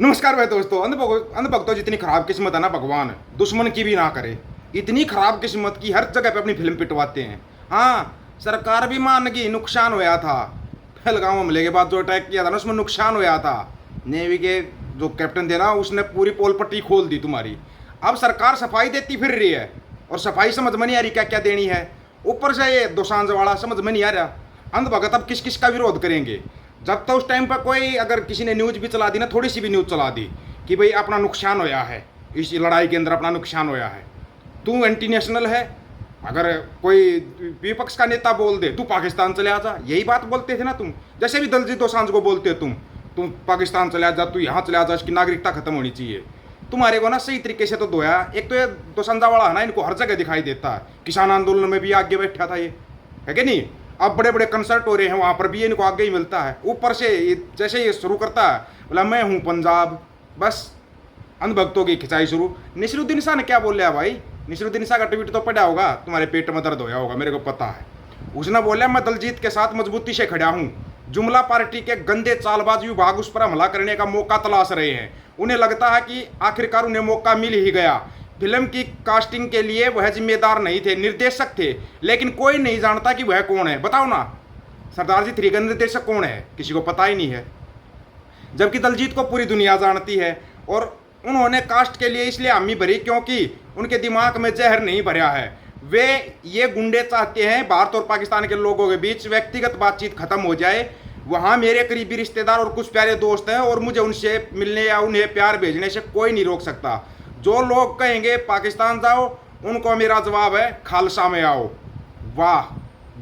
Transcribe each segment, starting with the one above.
नमस्कार भाई दोस्तों। अंधभक्तों जितनी खराब किस्मत है ना, भगवान दुश्मन की भी ना करे। इतनी खराब किस्मत की हर जगह पे अपनी फिल्म पिटवाते हैं। हाँ, सरकार भी मान गई नुकसान होया था। पहलगाम हमले के बाद जो अटैक किया था ना, उसमें नुकसान होया था। नेवी के जो कैप्टन थे ना, उसने पूरी पोल पट्टी खोल दी तुम्हारी। अब सरकार सफाई देती फिर रही है और सफाई समझ में नहीं आ रही क्या क्या देनी है। ऊपर से ये दोसांझ वाला समझ में नहीं आ रहा। अंधभगत अब किस किस का विरोध करेंगे। जब तो उस टाइम पर कोई अगर किसी ने न्यूज़ भी चला दी ना, थोड़ी सी भी न्यूज़ चला दी कि भाई अपना नुकसान होया है, इस लड़ाई के अंदर अपना नुकसान होया है, तू एंटी नेशनल है। अगर कोई विपक्ष का नेता बोल दे तू पाकिस्तान चले आ जा, यही बात बोलते थे ना तुम। जैसे भी दलजीत दोसांझ को बोलते तुम पाकिस्तान चले आ जा, तू यहाँ चले आ जा, इसकी नागरिकता खत्म होनी चाहिए। तुम्हारे को ना सही तरीके से तो धोया। एक तो ये दोसांझा वाला है ना, इनको हर जगह दिखाई देता है। किसान आंदोलन में भी आगे बैठा था ये, है कि नहीं। अब बड़े बड़े कंसर्ट हो रहे हैं, वहाँ पर भी इनको आगे ही मिलता है। ऊपर से जैसे ये शुरू करता है बोला मैं हूँ पंजाब, बस अंधभक्तों की खिंचाई शुरू। नसीरुद्दीन शाह ने क्या बोल लिया भाई? नसीरुद्दीन शाह का ट्वीट तो पड़ा होगा, तुम्हारे पेट में दर्द होया होगा, मेरे को पता है। उसने बोला मैं दलजीत के साथ मजबूती से खड़ा हूँ। जुमला पार्टी के गंदे चालबाज विभाग उस पर हमला करने का मौका तलाश रहे हैं। उन्हें लगता है कि आखिरकार उन्हें मौका मिल ही गया। फिल्म की कास्टिंग के लिए वह जिम्मेदार नहीं थे, निर्देशक थे, लेकिन कोई नहीं जानता कि वह कौन है। बताओ ना, सरदार जी 3 का निर्देशक कौन है? किसी को पता ही नहीं है। जबकि दलजीत को पूरी दुनिया जानती है। और उन्होंने कास्ट के लिए इसलिए हामी भरी क्योंकि उनके दिमाग में जहर नहीं भरा है। वे ये गुंडे चाहते हैं भारत और पाकिस्तान के लोगों के बीच व्यक्तिगत बातचीत खत्म हो जाए। वहाँ मेरे करीबी रिश्तेदार और कुछ प्यारे दोस्त हैं और मुझे उनसे मिलने या उन्हें प्यार भेजने से कोई नहीं रोक सकता। जो लोग कहेंगे पाकिस्तान जाओ, उनको मेरा जवाब है खालसा में आओ। वाह,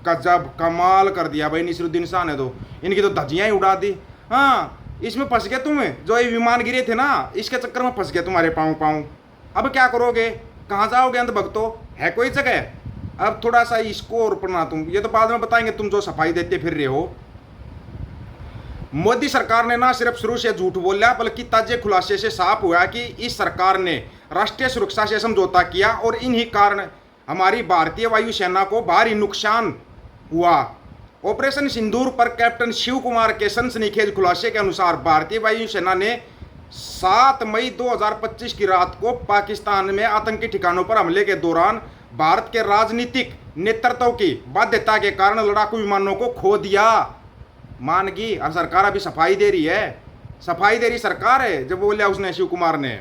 गजब कमाल कर दिया भाई नसीरुद्दीन शाह ने तो। इनकी तो धज्जियाँ ही उड़ा दी। हाँ, इसमें फंस गए तुम। जो ये विमान गिरे थे ना, इसके चक्कर में फंस गए तुम्हारे पाँव पाँव। अब क्या करोगे? कहाँ जाओगे अंधभक्तों? है कोई जगह? अब थोड़ा सा इसको और पढ़ना तुम, ये तो बाद में बताएंगे तुम जो सफाई देते फिर रहे हो। मोदी सरकार ने ना सिर्फ शुरू से झूठ बोला, बल्कि ताजे खुलासे से साफ हुआ कि इस सरकार ने राष्ट्रीय सुरक्षा से समझौता किया और इन्हीं कारण हमारी भारतीय वायुसेना को भारी नुकसान हुआ। ऑपरेशन सिंदूर पर कैप्टन शिव कुमार के सनसनीखेज खुलासे के अनुसार भारतीय वायुसेना ने 7 मई 2025 की रात को पाकिस्तान में आतंकी ठिकानों पर हमले के दौरान भारत के राजनीतिक नेतृत्व की बाध्यता के कारण लड़ाकू विमानों को खो दिया। मान गई। अब सरकार अभी सफाई दे रही है, सफाई दे रही सरकार है। जब बोलिया उसने शिव कुमार ने,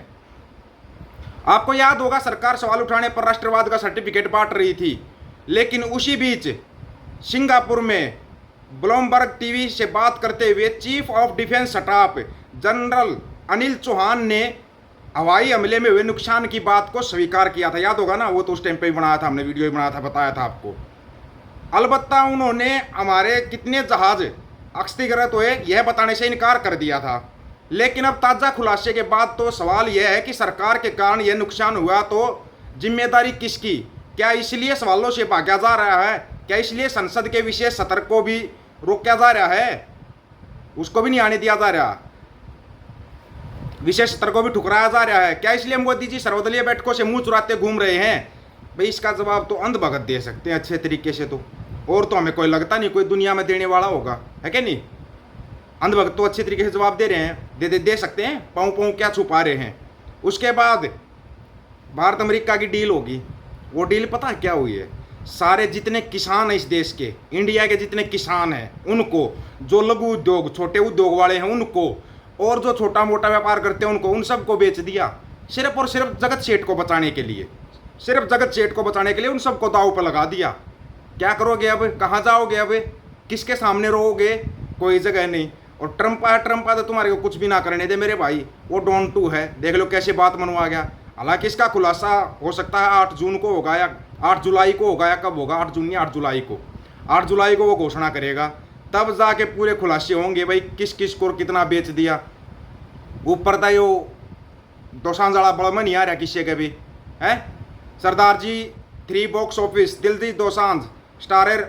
आपको याद होगा सरकार सवाल उठाने पर राष्ट्रवाद का सर्टिफिकेट बांट रही थी। लेकिन उसी बीच सिंगापुर में ब्लूमबर्ग टीवी से बात करते हुए chief of defence staff general Anil Chauhan ने हवाई हमले में हुए नुकसान की बात को स्वीकार किया था। याद होगा ना, वो तो उस टाइम पे ही बनाया था, हमने वीडियो बनाया था, बताया था आपको। अलबत्ता उन्होंने हमारे कितने जहाज क्षतिग्रस्त हुए यह बताने से इनकार कर दिया था। लेकिन अब ताज़ा खुलासे के बाद तो सवाल यह है कि सरकार के कारण यह नुकसान हुआ तो जिम्मेदारी किसकी? क्या इसलिए सवालों से भागा जा रहा है? क्या इसलिए संसद के विशेष सत्र को भी रोका जा रहा है? उसको भी नहीं आने दिया जा रहा, विशेष सत्र को भी ठुकराया जा रहा है? क्या इसलिए मोदी जी सर्वदलीय बैठकों से मुंह चुराते घूम रहे हैं? भाई इसका जवाब तो अंधभगत दे सकते हैं अच्छे तरीके से तो, और तो हमें कोई लगता नहीं कोई दुनिया में देने वाला होगा, है कि नहीं। अंधभक्त तो अच्छे तरीके से जवाब दे रहे हैं, दे सकते हैं। पाँव पाँव क्या छुपा रहे हैं। उसके बाद भारत अमेरिका की डील होगी। वो डील पता है क्या हुई है? सारे जितने किसान हैं इस देश के, इंडिया के जितने किसान हैं उनको, जो लघु उद्योग छोटे उद्योग वाले हैं उनको, और जो छोटा मोटा व्यापार करते हैं उनको, उन सबको बेच दिया। सिर्फ और सिर्फ जगत सेठ को बचाने के लिए, सिर्फ जगत सेठ को बचाने के लिए उन सबको दाव पर लगा दिया। क्या करोगे अब? कहाँ जाओगे अब? किसके सामने रहोगे? कोई जगह नहीं। और ट्रंप आया तो तुम्हारे को कुछ भी ना करने दे मेरे भाई। वो डॉन 2 है, देख लो कैसे बात मनवा गया। हालांकि इसका खुलासा हो सकता है 8 जून को होगा या 8 जुलाई को होगा, या कब होगा, 8 जून या 8 जुलाई को। 8 जुलाई को वो घोषणा करेगा, तब जाके पूरे खुलासे होंगे भाई किस किस को कितना बेच दिया। ऊपर था यो दोसांझ बड़ा में नहीं आ रहा किसी के भी है। सरदार जी 3 box office, Diljit Dosanjh starrer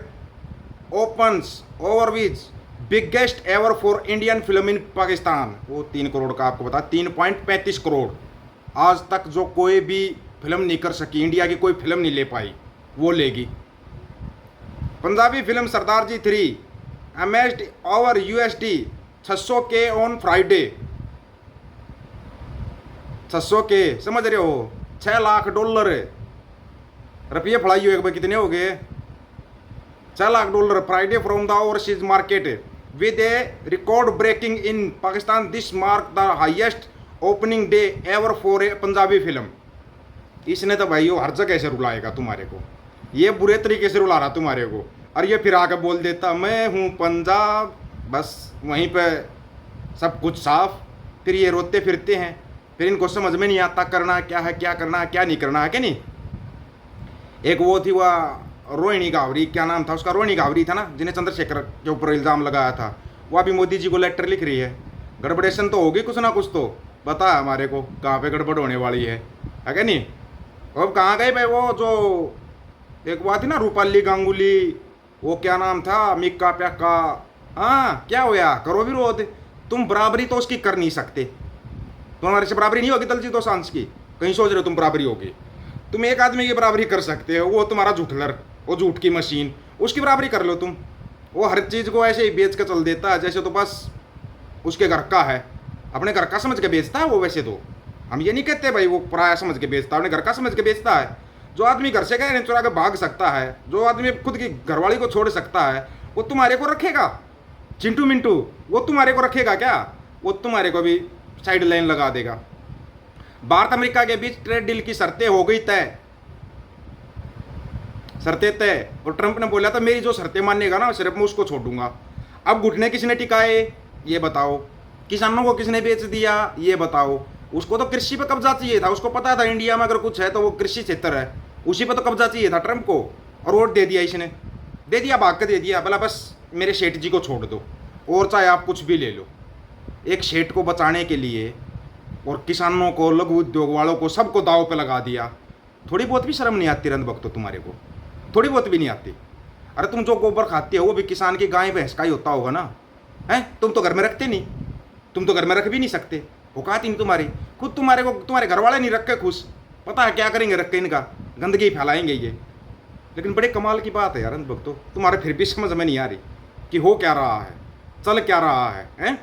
opens overseas biggest ever for Indian film in Pakistan. वो 3 करोड़ का आपको बता, 3.35 करोड़। आज तक जो कोई भी फिल्म नहीं कर सकी, इंडिया की कोई फिल्म नहीं ले पाई, वो लेगी। Punjabi film Sardar ji 3 amassed over USD 600K on Friday. 600 के समझ रहे हो, $6 लाख रुपये फड़ाई हो एक बार कितने हो गए, $6 lakh Friday from the overseas market with a record breaking in Pakistan this mark the highest opening day ever for a Punjabi film. इसने तो भाई वो हर जगह से रुलाएगा तुम्हारे को, ये बुरे तरीके से रुला रहा तुम्हारे को, और ये फिर आके बोल देता मैं हूँ पंजाब, बस वहीं पे सब कुछ साफ। फिर ये रोते फिरते हैं, फिर इनको समझ में नहीं आता करना क्या है, क्या करना है, क्या नहीं करना है, क्या नहीं। एक वो थी वह रोहिणी गावरी, क्या नाम था उसका, रोहिणी गावरी था ना, जिन्हें चंद्रशेखर के ऊपर इल्ज़ाम लगाया था, वो अभी मोदी जी को लेटर लिख रही है। गड़बड़ेशन तो होगी कुछ ना कुछ, तो पता है हमारे को कहाँ पे गड़बड़ होने वाली है क्या नहीं। अब कहाँ गए भाई वो जो एक बात थी ना रूपाली गांगुली, वो क्या नाम था, मिक्का प्याका, हाँ क्या होया, करो विरोध। तुम बराबरी तो उसकी कर नहीं सकते, तुम्हारे से बराबरी नहीं होगी दलजीत दोसांझ की, कहीं सोच रहे हो तुम बराबरी होगी। तुम एक आदमी की बराबरी कर सकते हो, वो तुम्हारा झूठलर, वो झूठ की मशीन, उसकी बराबरी कर लो तुम। वो हर चीज़ को ऐसे ही बेच कर चल देता है जैसे तो बस उसके घर का है, अपने घर का समझ के बेचता है वो। वैसे तो हम ये नहीं कहते भाई वो पराया समझ के बेचता है, अपने घर का समझ के बेचता है। जो आदमी घर से गए चुरा के भाग सकता है, जो आदमी खुद की घरवाली को छोड़ सकता है, वो तुम्हारे को रखेगा चिंटू मिंटू, वो तुम्हारे को रखेगा क्या, वो तुम्हारे को भी साइड लाइन लगा देगा। भारत अमेरिका के बीच ट्रेड डील की शर्तें हो गई तय, शर्तें तय, और ट्रंप ने बोला था मेरी जो शर्तें मानेगा ना सिर्फ मैं उसको छोड़ूंगा। अब घुटने किसने टिकाए ये बताओ, किसानों को किसने बेच दिया ये बताओ। उसको तो कृषि पे कब्जा चाहिए था, उसको पता था इंडिया में अगर कुछ है तो वो कृषि क्षेत्र है, उसी पे तो कब्जा चाहिए था ट्रंप को, और वोट दे दिया इसने, दे दिया, भाग के दे दिया, बोला बस मेरे सेठ जी को छोड़ दो और चाहे आप कुछ भी ले लो। एक सेठ को बचाने के लिए और किसानों को, लघु उद्योग वालों को, सबको दाव पे लगा दिया। थोड़ी बहुत भी शर्म नहीं आती रंध भक्तों तुम्हारे को, थोड़ी बहुत भी नहीं आती। अरे तुम जो गोबर खाते हो वो भी किसान की गाय भैंस का ही होता होगा ना, हैं? तुम तो घर में रखते नहीं, तुम तो घर में रख भी नहीं सकते, औकात ही नहीं तुम्हारी। खुद तुम्हारे को तुम्हारे घर वाले नहीं रख के खुश, पता है क्या करेंगे रख के, इनका गंदगी फैलाएंगे ये। लेकिन बड़े कमाल की बात है यार भक्तों, तुम्हारे फिर भी समझ में नहीं आ रही कि हो क्या रहा है, चल क्या रहा है, हैं?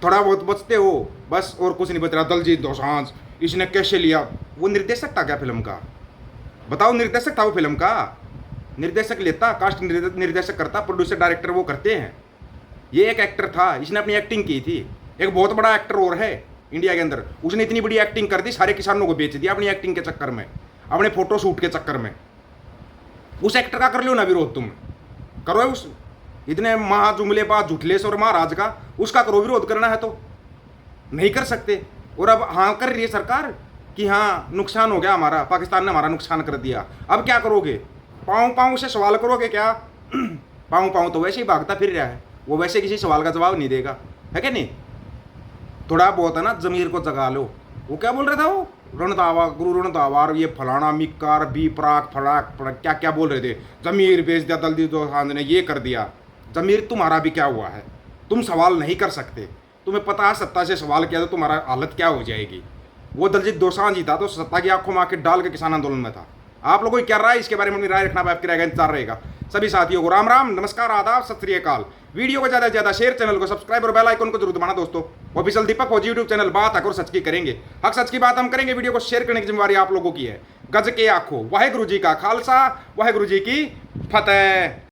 थोड़ा बहुत बचते हो बस, और कुछ नहीं बच रहा। दलजीत दोसांझ इसने कैसे लिया, वो निर्देशक था क्या फिल्म का, बताओ, निर्देशक था वो फिल्म का, निर्देशक लेता, कास्ट निर्देशक करता, प्रोड्यूसर डायरेक्टर वो करते हैं। ये एक एक्टर था, इसने अपनी एक्टिंग की थी। एक बहुत बड़ा एक्टर और है इंडिया के अंदर, उसने इतनी बड़ी एक्टिंग कर दी, सारे किसानों को बेच दिया अपनी एक्टिंग के चक्कर में, अपने फोटो शूट के चक्कर में। उस एक्टर का कर लो ना विरोध, तुम करो उस इतने महाजुमलेबाज झूठलेस और महाराज का, उसका करो विरोध करना है तो, नहीं कर सकते। और अब हाँ कर रही है सरकार कि हाँ नुकसान हो गया हमारा, पाकिस्तान ने हमारा नुकसान कर दिया, अब क्या करोगे, पाँव पाँव से सवाल करोगे क्या? पाँव पाँव तो वैसे ही भागता फिर रहा है, वो वैसे किसी सवाल का जवाब नहीं देगा, है क्या नहीं। थोड़ा बहुत है ना जमीर को जगा लो। वो क्या बोल रहा था वो, रणदावा गुरु रणदावा, ये फलाना मिक्कार बी प्राक फड़ाक क्या क्या बोल रहे थे, जमीर बेच दिया दलजीत दोसांझ ने, ये कर दिया। जमीर तुम्हारा भी क्या हुआ है, तुम सवाल नहीं कर सकते, तुम्हें पता है सत्ता से सवाल किया तो तुम्हारा हालत क्या हो जाएगी। वो दलजीत दोसांझ ही था तो सत्ता की आंखों में आंखें डाल के किसान आंदोलन में था। आप लोगों की क्या राय इसके बारे में अपनी राय रखना, आपकी राय का इंतजार रहेगा। सभी साथियों को राम राम, नमस्कार, आदाब, सत श्री अकाल। वीडियो को ज़्यादा से ज़्यादा शेयर, चैनल को सब्सक्राइब और बेल आइकन को जरूर दबाना दोस्तों। ऑफिशियल दीपक फौजी यूट्यूब चैनल, बात हक और सच की करेंगे, हक सच की बात हम करेंगे। वीडियो को शेयर करने की जिम्मेवारी आप लोगों की है। गज के आंखों, वाहेगुरु जी का खालसा, वाहेगुरु जी की फतेह।